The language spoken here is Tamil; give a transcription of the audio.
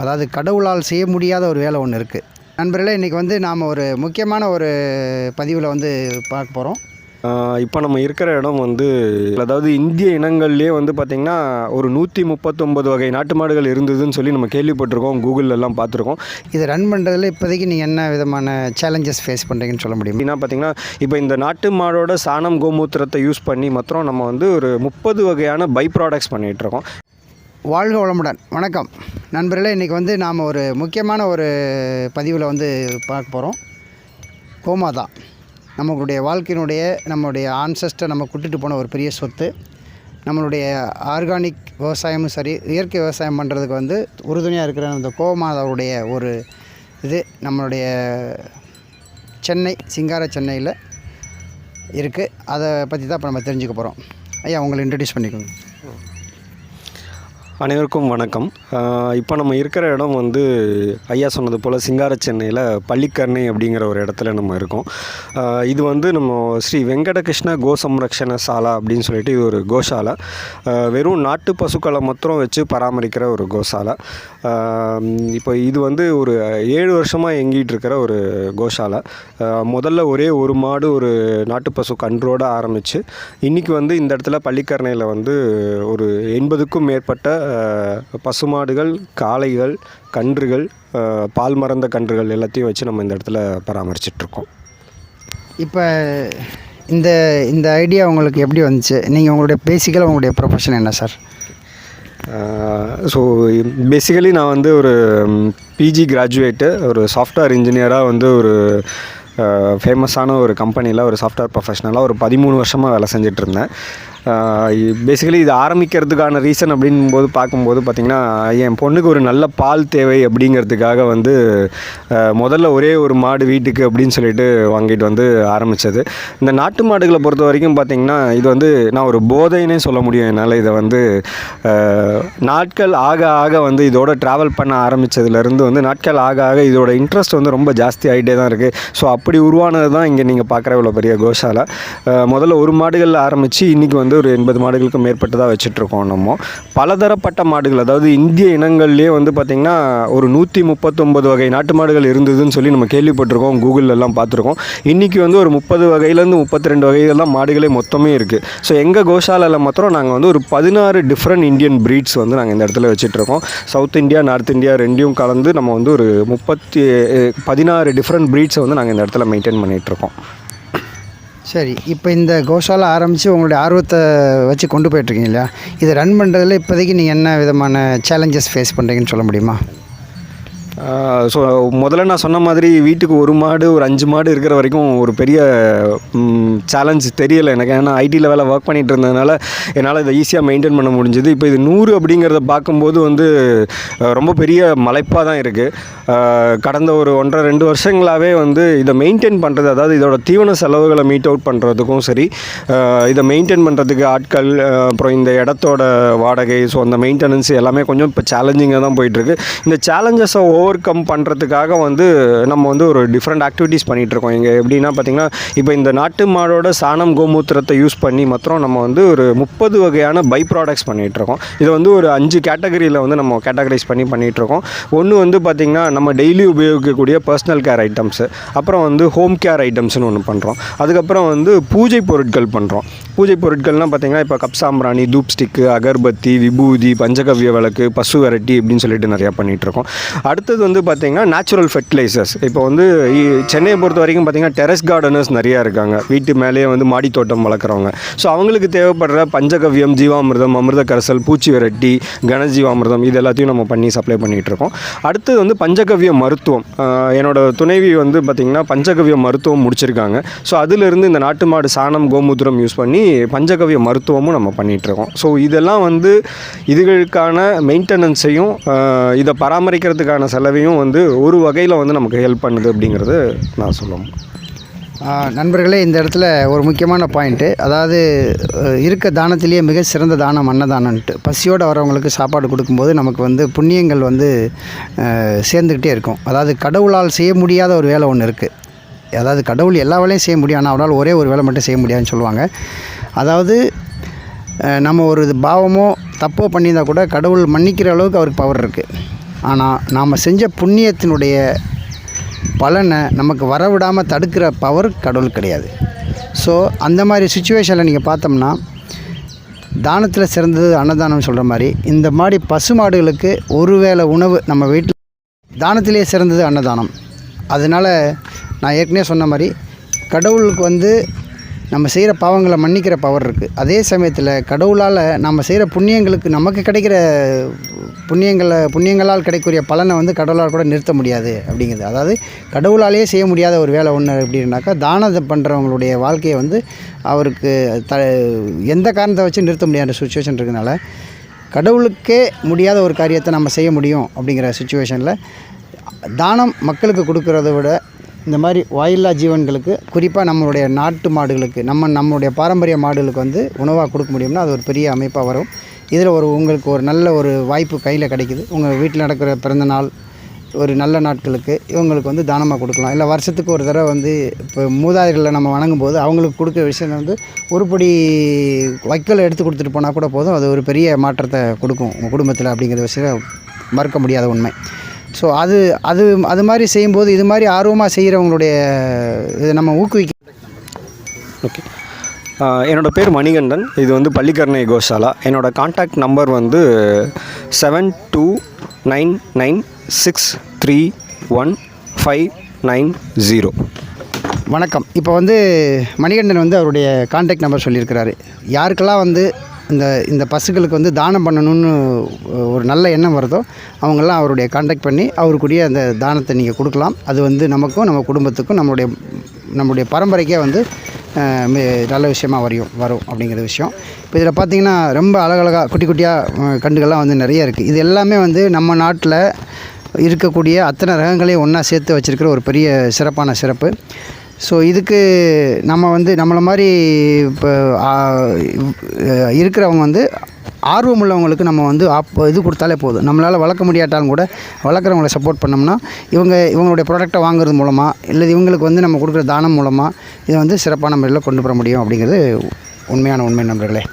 அதாவது கடவுளால் செய்ய முடியாத ஒரு வேலை ஒன்று இருக்குது. நண்பர்களே, இன்றைக்கி வந்து நாம் ஒரு முக்கியமான ஒரு பதிவில் வந்து பார்க்க போகிறோம். இப்போ நம்ம இருக்கிற இடம் வந்து, அதாவது இந்திய இனங்கள்லேயே வந்து பார்த்திங்கன்னா ஒரு 139 வகை நாட்டு மாடுகள் இருந்ததுன்னு சொல்லி நம்ம கேள்விப்பட்டிருக்கோம், கூகுளெல்லாம் பார்த்துருக்கோம். இதை ரன் பண்ணுறதுல இப்போதைக்கு நீங்கள் என்ன விதமான சேலஞ்சஸ் ஃபேஸ் பண்ணுறீங்கன்னு சொல்ல முடியும்? என்ன பார்த்திங்கன்னா, இப்போ இந்த நாட்டு மாடோட சாணம் கோமூத்திரத்தை யூஸ் பண்ணி மாத்திரம் நம்ம வந்து ஒரு 30 வகையான பை ப்ராடக்ட்ஸ் பண்ணிகிட்ருக்கோம். வாழ்க வளமுடன். வணக்கம் நண்பர்களே, இன்றைக்கி வந்து நாம் ஒரு முக்கியமான ஒரு பதிவில் வந்து பார்க்க போகிறோம். கோமாதா நம்மளுடைய வாழ்க்கையினுடைய நம்மளுடைய ஆன்சஸ்டர் நம்ம கூட்டிகிட்டு போன ஒரு பெரிய சொத்து. நம்மளுடைய ஆர்கானிக் விவசாயமும் சரி, இயற்கை விவசாயம் பண்ணுறதுக்கு வந்து உறுதுணையாக இருக்கிற அந்த கோமாதாவுடைய ஒரு இது நம்மளுடைய சென்னை, சிங்கார சென்னையில் இருக்குது. அதை பற்றி தான் இப்போ நம்ம தெரிஞ்சுக்க போகிறோம். ஐயா, உங்களை இன்ட்ரடியூஸ் பண்ணிக்கோங்க. அனைவருக்கும் வணக்கம். இப்போ நம்ம இருக்கிற இடம் வந்து ஐயா சொன்னது போல் சிங்கார சென்னையில் பள்ளிக்கரணை அப்படிங்கிற ஒரு இடத்துல நம்ம இருக்கோம். இது வந்து நம்ம ஸ்ரீ வெங்கடகிருஷ்ண கோ சம்ரக்ஷண சாலா அப்படின்னு சொல்லிட்டு இது ஒரு கோசாலை. வெறும் நாட்டு பசுக்களை மாத்திரம் வச்சு பராமரிக்கிற ஒரு கோசாலை. இப்போ இது வந்து ஒரு 7 வருஷமாக இயங்கிட்டு இருக்கிற ஒரு கோசாலை. முதல்ல ஒரே ஒரு மாடு ஒரு நாட்டு பசு கன்றோடு ஆரம்பித்து இன்றைக்கி வந்து இந்த இடத்துல பள்ளிக்கரணையில் வந்து ஒரு 80க்கும் மேற்பட்ட பசுமாடுகள், காளைகள், கன்றுகள், பால் மறந்த கன்றுகள் எல்லாத்தையும் வச்சு நம்ம இந்த இடத்துல பராமரிச்சிட்ருக்கோம். இப்போ இந்த ஐடியா உங்களுக்கு எப்படி வந்துச்சு? நீங்கள் உங்களுடைய பேசிக்கலாக உங்களுடைய ப்ரொஃபஷன் என்ன சார்? ஸோ பேசிக்கலி நான் வந்து ஒரு பிஜி கிராஜுவேட்டு, ஒரு சாஃப்ட்வேர் இன்ஜினியராக வந்து ஒரு ஃபேமஸான ஒரு கம்பெனியில் ஒரு சாஃப்ட்வேர் ப்ரொஃபஷனலாக ஒரு 13 வருஷமாக வேலை செஞ்சிட்ருந்தேன். பேசிக்கலி இது ஆரம்பிக்கிறதுக்கான ரீசன் அப்படின்போது பார்க்கும்போது பார்த்திங்கன்னா, என் பொண்ணுக்கு ஒரு நல்ல பால் தேவை அப்படிங்கிறதுக்காக வந்து முதல்ல ஒரே ஒரு மாடு வீட்டுக்கு அப்படின்னு சொல்லிட்டு வாங்கிட்டு வந்து ஆரம்பித்தது. இந்த நாட்டு மாடுகளை பொறுத்த வரைக்கும் பார்த்திங்கன்னா, இது வந்து நான் ஒரு போதைன்னே சொல்ல முடியும் என்னால். இதை வந்து நாட்கள் ஆக ஆக வந்து இதோட ட்ராவல் பண்ண ஆரம்பித்ததுலேருந்து வந்து நாட்கள் ஆக ஆக இதோட இன்ட்ரெஸ்ட் வந்து ரொம்ப ஜாஸ்தி ஆகிட்டே தான் இருக்குது. ஸோ அப்படி உருவானது தான் இங்கே நீங்கள் பார்க்குற இவ்வளோ பெரிய கோசாலை. முதல்ல ஒரு மாடுகளில் ஆரம்பித்து இன்றைக்கி வந்து ஒரு 80 மாடுகளுக்கு மேற்பட்டதாக வச்சிட்ருக்கோம். நம்ம பலதரப்பட்ட மாடுகள், அதாவது இந்திய இனங்கள்லேயே வந்து பார்த்திங்கன்னா ஒரு 139 வகை நாட்டு மாடுகள் இருந்ததுன்னு சொல்லி நம்ம கேள்விப்பட்டிருக்கோம், கூகுளெல்லாம் பார்த்துருக்கோம். இன்றைக்கி வந்து ஒரு 30 வகையிலேருந்து 32 வகைகள் தான் மாடுகளே மொத்தமே இருக்குது. ஸோ எங்கள் கோசாலையில் மாத்திரம் நாங்கள் வந்து ஒரு 16 டிஃப்ரெண்ட் இந்தியன் ப்ரீட்ஸ் வந்து நாங்கள் இந்த இடத்துல வச்சிட்ருக்கோம். சவுத் இந்தியா, நார்த் இந்தியா ரெண்டையும் கலந்து நம்ம வந்து ஒரு 16 டிஃப்ரெண்ட் ப்ரீட்ஸை வந்து நாங்கள் இந்த இடத்துல மெயின்டைன் பண்ணிகிட்ருக்கோம். சரி, இப்போ இந்த கோசாலை ஆரம்பித்து உங்களுடைய ஆர்வத்தை வச்சு கொண்டு போயிட்டுருக்கீங்க இல்லையா? இதை ரன் பண்ணுறதுல இப்போதைக்கு நீங்கள் என்ன விதமான சேலஞ்சஸ் ஃபேஸ் பண்ணுறீங்கன்னு சொல்ல முடியுமா? ஸோ முதல்ல நான் சொன்ன மாதிரி வீட்டுக்கு ஒரு மாடு ஒரு 5 மாடு இருக்கிற வரைக்கும் ஒரு பெரிய சேலஞ்ச் தெரியலை எனக்கு. ஏன்னா ஐடியில் வேலை ஒர்க் பண்ணிகிட்டு இருந்ததுனால என்னால் இதை ஈஸியாக மெயின்டைன் பண்ண முடிஞ்சுது. இப்போ இது 100 அப்படிங்கிறத பார்க்கும்போது வந்து ரொம்ப பெரிய மலைப்பாக தான் இருக்குது. கடந்த ஒரு 1.5-2 வருஷங்களாகவே வந்து இதை மெயின்டைன் பண்ணுறது, அதாவது இதோட தீவன செலவுகளை மீட் அவுட் பண்ணுறதுக்கும் சரி, இதை மெயின்டைன் பண்ணுறதுக்கு ஆட்கள், அப்புறம் இந்த இடத்தோட வாடகை, ஸோ அந்த மெயின்டெனன்ஸ் எல்லாமே கொஞ்சம் இப்போ சேலஞ்சிங்காக தான் போயிட்டுருக்கு. இந்த சேலஞ்சஸை ஓவர் கம் பண்ணுறதுக்காக வந்து நம்ம வந்து ஒரு டிஃப்ரெண்ட் ஆக்டிவிட்டீஸ் பண்ணிகிட்ருக்கோம். இங்கே எப்படின்னா பார்த்திங்கன்னா, இப்போ இந்த நாட்டு மாடோட சாணம் கோமூத்திரத்தை யூஸ் பண்ணி மாத்திரம் நம்ம வந்து ஒரு 30 வகையான பை ப்ராடக்ட்ஸ் பண்ணிகிட்ருக்கோம். இதை வந்து ஒரு 5 கேட்டகரியில் வந்து நம்ம கேட்டகரைஸ் பண்ணிகிட்ருக்கோம். ஒன்று வந்து பார்த்திங்கன்னா, நம்ம டெய்லி உபயோகிக்கக்கூடிய பர்சனல் கேர் ஐட்டம்ஸு, அப்புறம் வந்து ஹோம் கேர் ஐட்டம்ஸ்னு ஒன்று பண்ணுறோம். அதுக்கப்புறம் வந்து பூஜை பொருட்கள் பண்ணுறோம். பூஜை பொருட்கள்னால் பார்த்திங்கன்னா, இப்போ கப் சாம்பிராணி, தூப் ஸ்டிக்கு, அகர்பத்தி, விபூதி, பஞ்சகவ்ய விளக்கு, பசு விரட்டி இப்படின்னு சொல்லிட்டு நிறையா பண்ணிகிட்ருக்கோம். அடுத்தது வந்து பார்த்திங்கன்னா நேச்சுரல் ஃபெர்டிலைசர்ஸ். இப்போ வந்து சென்னையை பொறுத்த வரைக்கும் பார்த்திங்கன்னா டெரஸ் கார்டனர்ஸ் நிறையா இருக்காங்க, வீட்டு மேலேயே வந்து மாடி தோட்டம் வளர்க்குறவங்க. ஸோ அவங்களுக்கு தேவைப்படுற பஞ்சகவ்யம், ஜீவாமிர்தம், அமிர்த கரைசல், பூச்சி விரட்டி, கனஜீவாமிர்தம் இது எல்லாத்தையும் நம்ம பண்ணி சப்ளை பண்ணிகிட்ருக்கோம். அடுத்தது வந்து பஞ்சகவ்ய மருத்துவம். என்னோடய துணைவி வந்து பார்த்திங்கன்னா பஞ்சகவ்ய மருத்துவம் முடிச்சிருக்காங்க. ஸோ அதிலிருந்து இந்த நாட்டு மாடு சாணம் கோமூத்திரம் யூஸ் பண்ணி பஞ்சகவ்ய மருத்துவமும் நம்ம பண்ணிகிட்ருக்கோம். ஸோ இதெல்லாம் வந்து இதுகளுக்கான மெயின்டெனன்ஸையும் இதை பராமரிக்கிறதுக்கான செலவையும் வந்து ஒரு வகையில் வந்து நமக்கு ஹெல்ப் பண்ணுது அப்படிங்கிறது நான் சொல்லுவேன். நண்பர்களே, இந்த இடத்துல ஒரு முக்கியமான பாயிண்ட்டு, அதாவது இருக்க தானத்திலேயே மிக சிறந்த தானம் அன்னதானன்ட்டு. பசியோடு வரவங்களுக்கு சாப்பாடு கொடுக்கும்போது நமக்கு வந்து புண்ணியங்கள் வந்து சேர்ந்துக்கிட்டே இருக்கும். அதாவது கடவுளால் செய்ய முடியாத ஒரு வேலை ஒன்று இருக்குது. அதாவது கடவுள் எல்லா வேலையும் செய்ய முடியும், ஆனால் அவரால் ஒரே ஒரு வேலை மட்டும் செய்ய முடியாதுன்னு சொல்லுவாங்க. அதாவது நம்ம ஒரு பாவமோ தப்போ பண்ணியிருந்தால் கூட கடவுள் மன்னிக்கிற அளவுக்கு அவருக்கு பவர் இருக்குது. ஆனால் நாம் செஞ்ச புண்ணியத்தினுடைய பலனை நமக்கு வரவிடாமல் தடுக்கிற பவர் கடவுள் கிடையாது. ஸோ அந்த மாதிரி சுச்சுவேஷனில் நீங்கள் பார்த்தோம்னா, தானத்தில் சிறந்தது அன்னதானம் சொல்கிற மாதிரி இந்த மாதிரி பசுமாடுகளுக்கு ஒரு வேளை உணவு நம்ம வீட்டில் தானத்திலே சிறந்தது அன்னதானம். அதனால் நான் ஏற்கனவே சொன்ன மாதிரி கடவுளுக்கு வந்து நம்ம செய்கிற பாவங்களை மன்னிக்கிற பவர் இருக்குது. அதே சமயத்தில் கடவுளால் நம்ம செய்கிற புண்ணியங்களுக்கு நமக்கு கிடைக்கிற புண்ணியங்களால் கிடைக்கக்கூடிய பலனை வந்து கடவுளால் கூட நிறுத்த முடியாது அப்படிங்கிறது. அதாவது கடவுளாலேயே செய்ய முடியாத ஒரு வேலை ஒன்று எப்படின்னாக்கா, தானத்தை பண்ணுறவங்களுடைய வாழ்க்கையை வந்து அவருக்கு எந்த காரணத்தை வச்சு நிறுத்த முடியாத சுச்சுவேஷன் இருக்கிறதுனால, கடவுளுக்கே முடியாத ஒரு காரியத்தை நம்ம செய்ய முடியும் அப்படிங்கிற சுச்சுவேஷனில் தானம் மக்களுக்கு கொடுக்கறத விட இந்த மாதிரி வாயில்லா ஜீவன்களுக்கு, குறிப்பாக நம்மளுடைய நாட்டு மாடுகளுக்கு, நம்மளுடைய பாரம்பரிய மாடுகளுக்கு வந்து உணவாக கொடுக்க முடியும்னா அது ஒரு பெரிய அமைப்பாக வரும். இதில் உங்களுக்கு ஒரு நல்ல ஒரு வாய்ப்பு கையில் கிடைக்குது. உங்கள் வீட்டில் நடக்கிற பிறந்த நாள், ஒரு நல்ல நாட்களுக்கு இவங்களுக்கு வந்து தானமாக கொடுக்கலாம். இல்லை வருஷத்துக்கு ஒரு தடவை வந்து இப்போ மூதாதைகளை நம்ம வணங்கும்போது அவங்களுக்கு கொடுக்குற விஷயம் வந்து ஒரு படி வைக்கோலை எடுத்து கொடுத்துட்டு போனால் கூட போதும், அது ஒரு பெரிய மாற்றத்தை கொடுக்கும் உங்கள் குடும்பத்தில் அப்படிங்கிற விஷயம் மறுக்க முடியாத உண்மை. ஸோ அது மாதிரி செய்யும்போது இது மாதிரி ஆர்வமாக செய்கிறவங்களுடைய இதை நம்ம ஊக்குவிக்க. ஓகே, என்னோடய பேர் மணிகண்டன். இது வந்து பள்ளிக்கரணை கோசாலா. என்னோடய கான்டாக்ட் நம்பர் வந்து 7299631590. வணக்கம். இப்போ வந்து மணிகண்டன் வந்து அவருடைய கான்டாக்ட் நம்பர் சொல்லியிருக்கிறாரு. யாருக்கெல்லாம் வந்து இந்த பசுக்களுக்கு வந்து தானம் பண்ணணும்னு ஒரு நல்ல எண்ணம் வருதோ அவங்கெல்லாம் அவருடைய கான்டாக்ட் பண்ணி அவருக்குரிய அந்த தானத்தை நீங்கள் கொடுக்கலாம். அது வந்து நமக்கும் நம்ம குடும்பத்துக்கும் நம்முடைய பரம்பரைக்கே வந்து நல்ல விஷயமா வரும் அப்படிங்கிற விஷயம். இப்போ இதில் பார்த்திங்கன்னா ரொம்ப அழகழகாக குட்டி குட்டியாக கண்டுகள்லாம் வந்து நிறைய இருக்குது. இது எல்லாமே வந்து நம்ம நாட்டில் இருக்கக்கூடிய அத்தனை ரகங்களையும் ஒன்றா சேர்த்து வச்சுருக்கிற ஒரு பெரிய சிறப்பான சிறப்பு. ஸோ இதுக்கு நம்ம வந்து நம்மளை மாதிரி இப்போ இருக்கிறவங்க வந்து ஆர்வம் உள்ளவங்களுக்கு நம்ம வந்து இது கொடுத்தாலே போதும். நம்மளால் வளர்க்க முடியாட்டாலும் கூட வளர்க்குறவங்களை சப்போர்ட் பண்ணோம்னா இவங்களுடைய ப்ராடக்டை வாங்குறது மூலமாக, இல்லை இவங்களுக்கு வந்து நம்ம கொடுக்குற தானம் மூலமாக இதை வந்து சிறப்பான முறையில் கொண்டு வர முடியும் அப்படிங்கிறது உண்மையான உண்மை நண்பர்களே.